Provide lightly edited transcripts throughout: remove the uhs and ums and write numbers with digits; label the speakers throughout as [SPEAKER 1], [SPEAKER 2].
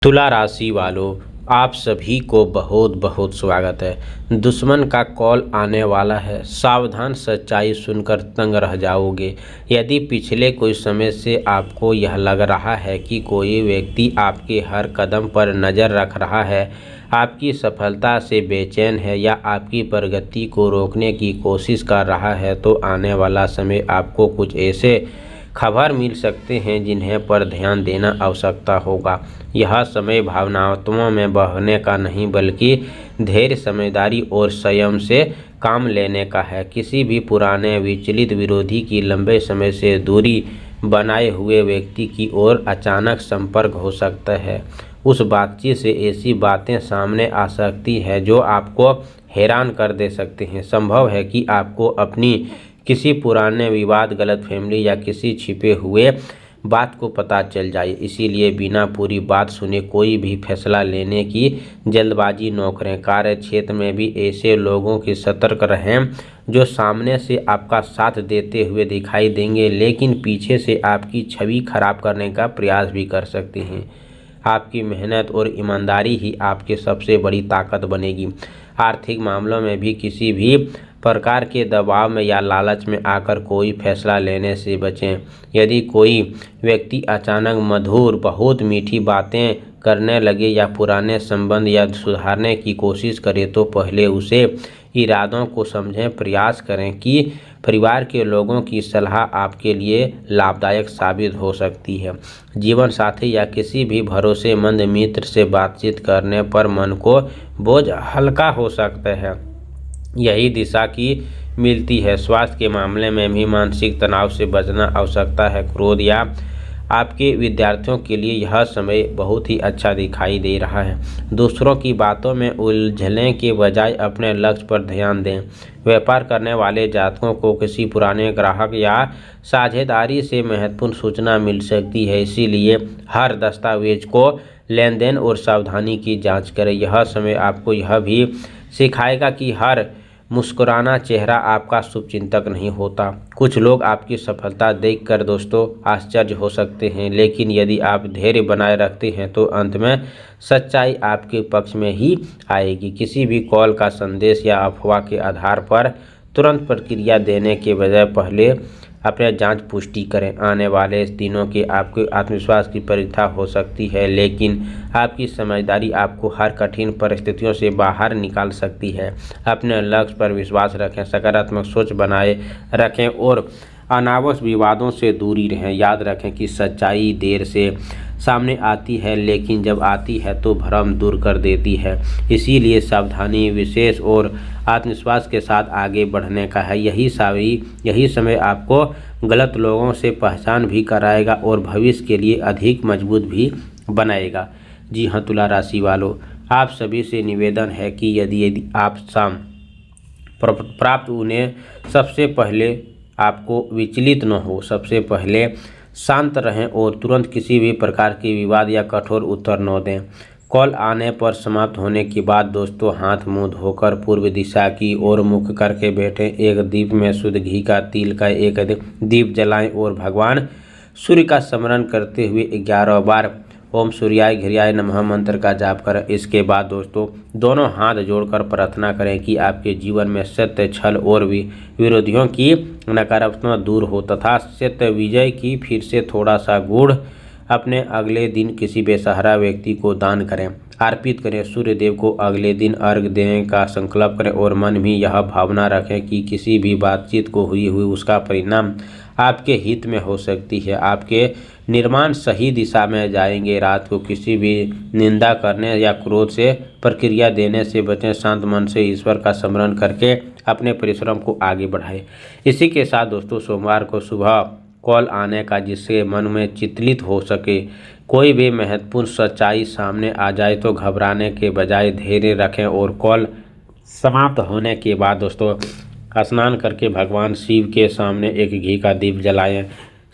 [SPEAKER 1] तुला राशि वालों, आप सभी को बहुत बहुत स्वागत है। दुश्मन का कॉल आने वाला है, सावधान। सच्चाई सुनकर तंग रह जाओगे। यदि पिछले कोई समय से आपको यह लग रहा है कि कोई व्यक्ति आपके हर कदम पर नज़र रख रहा है, आपकी सफलता से बेचैन है या आपकी प्रगति को रोकने की कोशिश कर रहा है, तो आने वाला समय आपको कुछ ऐसे खबर मिल सकते हैं जिन्हें पर ध्यान देना आवश्यकता होगा। यह समय भावनात्मों में बहने का नहीं, बल्कि धैर्य, समझदारी और संयम से काम लेने का है। किसी भी पुराने विचलित विरोधी की लंबे समय से दूरी बनाए हुए व्यक्ति की ओर अचानक संपर्क हो सकता है। उस बातचीत से ऐसी बातें सामने आ सकती है जो आपको हैरान कर दे सकते हैं। संभव है कि आपको अपनी किसी पुराने विवाद, गलतफहमी या किसी छिपे हुए बात को पता चल जाए। इसीलिए बिना पूरी बात सुने कोई भी फैसला लेने की जल्दबाजी न करें। कार्य क्षेत्र में भी ऐसे लोगों की सतर्क रहें जो सामने से आपका साथ देते हुए दिखाई देंगे, लेकिन पीछे से आपकी छवि खराब करने का प्रयास भी कर सकते हैं। आपकी मेहनत और ईमानदारी ही आपकी सबसे बड़ी ताकत बनेगी। आर्थिक मामलों में भी किसी भी प्रकार के दबाव में या लालच में आकर कोई फैसला लेने से बचें। यदि कोई व्यक्ति अचानक मधुर, बहुत मीठी बातें करने लगे या पुराने संबंध या सुधारने की कोशिश करे, तो पहले उसे इरादों को समझें। प्रयास करें कि परिवार के लोगों की सलाह आपके लिए लाभदायक साबित हो सकती है। जीवन साथी या किसी भी भरोसेमंद मित्र से बातचीत करने पर मन को बोझ हल्का हो सकता है, यही दिशा की मिलती है। स्वास्थ्य के मामले में भी मानसिक तनाव से बचना आवश्यकता है। क्रोध या आपके विद्यार्थियों के लिए यह समय बहुत ही अच्छा दिखाई दे रहा है। दूसरों की बातों में उलझने के बजाय अपने लक्ष्य पर ध्यान दें। व्यापार करने वाले जातकों को किसी पुराने ग्राहक या साझेदारी से महत्वपूर्ण सूचना मिल सकती है, इसीलिए हर दस्तावेज को लेन देन और सावधानी की जांच करें। यह समय आपको यह भी सिखाएगा कि हर मुस्कुराना चेहरा आपका शुभचिंतक नहीं होता। कुछ लोग आपकी सफलता देखकर दोस्तों आश्चर्य हो सकते हैं, लेकिन यदि आप धैर्य बनाए रखते हैं तो अंत में सच्चाई आपके पक्ष में ही आएगी। किसी भी कॉल का संदेश या अफवाह के आधार पर तुरंत प्रतिक्रिया देने के बजाय पहले अपने जांच पुष्टि करें। आने वाले दिनों के आपके आत्मविश्वास की परीक्षा हो सकती है, लेकिन आपकी समझदारी आपको हर कठिन परिस्थितियों से बाहर निकाल सकती है। अपने लक्ष्य पर विश्वास रखें, सकारात्मक सोच बनाए रखें और अनावश्यक विवादों से दूरी रहें। याद रखें कि सच्चाई देर से सामने आती है, लेकिन जब आती है तो भ्रम दूर कर देती है। इसीलिए सावधानी, विशेष और आत्मविश्वास के साथ आगे बढ़ने का है। यही समय आपको गलत लोगों से पहचान भी कराएगा और भविष्य के लिए अधिक मजबूत भी बनाएगा। जी हाँ तुला राशि वालों, आप सभी से निवेदन है कि यदि आप प्राप्त उन्हें सबसे पहले आपको विचलित न हो। सबसे पहले शांत रहें और तुरंत किसी भी प्रकार के विवाद या कठोर उत्तर न दें। कॉल आने पर समाप्त होने के बाद दोस्तों हाथ मुंह धोकर पूर्व दिशा की ओर मुख करके बैठें। एक दीप में शुद्ध घी का तिल का एक दीप जलाएं और भगवान सूर्य का स्मरण करते हुए 11 बार ओम सूर्याय घृयाय नमः मंत्र का जाप करें। इसके बाद दोस्तों दोनों हाथ जोड़कर प्रार्थना करें कि आपके जीवन में सत्य, छल और विरोधियों की नकारात्मकता दूर हो तथा सत्य विजय की फिर से थोड़ा सा गुड़ अपने अगले दिन किसी बेसहारा व्यक्ति को दान करें, अर्पित करें। सूर्य देव को अगले दिन अर्घ देने का संकल्प करें और मन में यह भावना रखें कि किसी भी बातचीत को हुई उसका परिणाम आपके हित में हो सकती है। आपके निर्माण सही दिशा में जाएंगे। रात को किसी भी निंदा करने या क्रोध से प्रतिक्रिया देने से बचें। शांत मन से ईश्वर का स्मरण करके अपने परिश्रम को आगे बढ़ाएं। इसी के साथ दोस्तों सोमवार को सुबह कॉल आने का, जिससे मन में चिंतित हो सके। कोई भी महत्वपूर्ण सच्चाई सामने आ जाए तो घबराने के बजाय धैर्य रखें और कॉल समाप्त होने के बाद दोस्तों स्नान करके भगवान शिव के सामने एक घी का दीप जलाएं।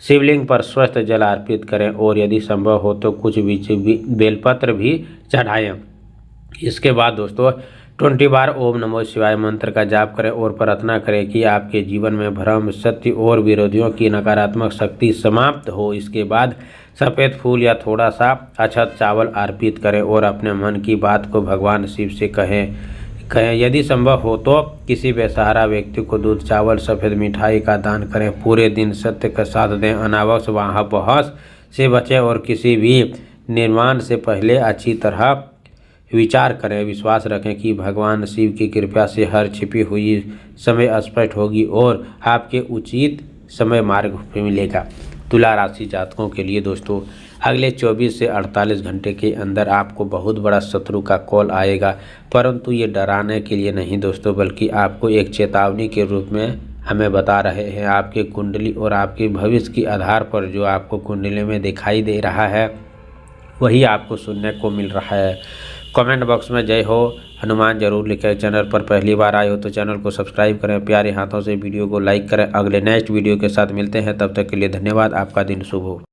[SPEAKER 1] शिवलिंग पर स्वस्थ जल अर्पित करें और यदि संभव हो तो कुछ बेलपत्र भी चढ़ाएं। इसके बाद दोस्तों 20 बार ओम नमो शिवाय मंत्र का जाप करें और प्रार्थना करें कि आपके जीवन में भ्रम, सत्य और विरोधियों की नकारात्मक शक्ति समाप्त हो। इसके बाद सफ़ेद फूल या थोड़ा सा अक्षत चावल अर्पित करें और अपने मन की बात को भगवान शिव से कहें। यदि संभव हो तो किसी बेसहारा व्यक्ति को दूध, चावल, सफ़ेद मिठाई का दान करें। पूरे दिन सत्य का साथ दें, अनावश्यक बहस से बचें और किसी भी निर्माण से पहले अच्छी तरह विचार करें। विश्वास रखें कि भगवान शिव की कृपा से हर छिपी हुई समय स्पष्ट होगी और आपके उचित समय मार्ग मिलेगा। तुला राशि जातकों के लिए दोस्तों अगले 24 से 48 घंटे के अंदर आपको बहुत बड़ा शत्रु का कॉल आएगा, परंतु ये डराने के लिए नहीं दोस्तों, बल्कि आपको एक चेतावनी के रूप में हमें बता रहे हैं। आपके कुंडली और आपके भविष्य के आधार पर जो आपको कुंडली में दिखाई दे रहा है वही आपको सुनने को मिल रहा है। कमेंट बॉक्स में जय हो हनुमान जरूर लिखें। चैनल पर पहली बार आए हो तो चैनल को सब्सक्राइब करें, प्यारे हाथों से वीडियो को लाइक करें। अगले नेक्स्ट वीडियो के साथ मिलते हैं, तब तक के लिए धन्यवाद। आपका दिन शुभ हो।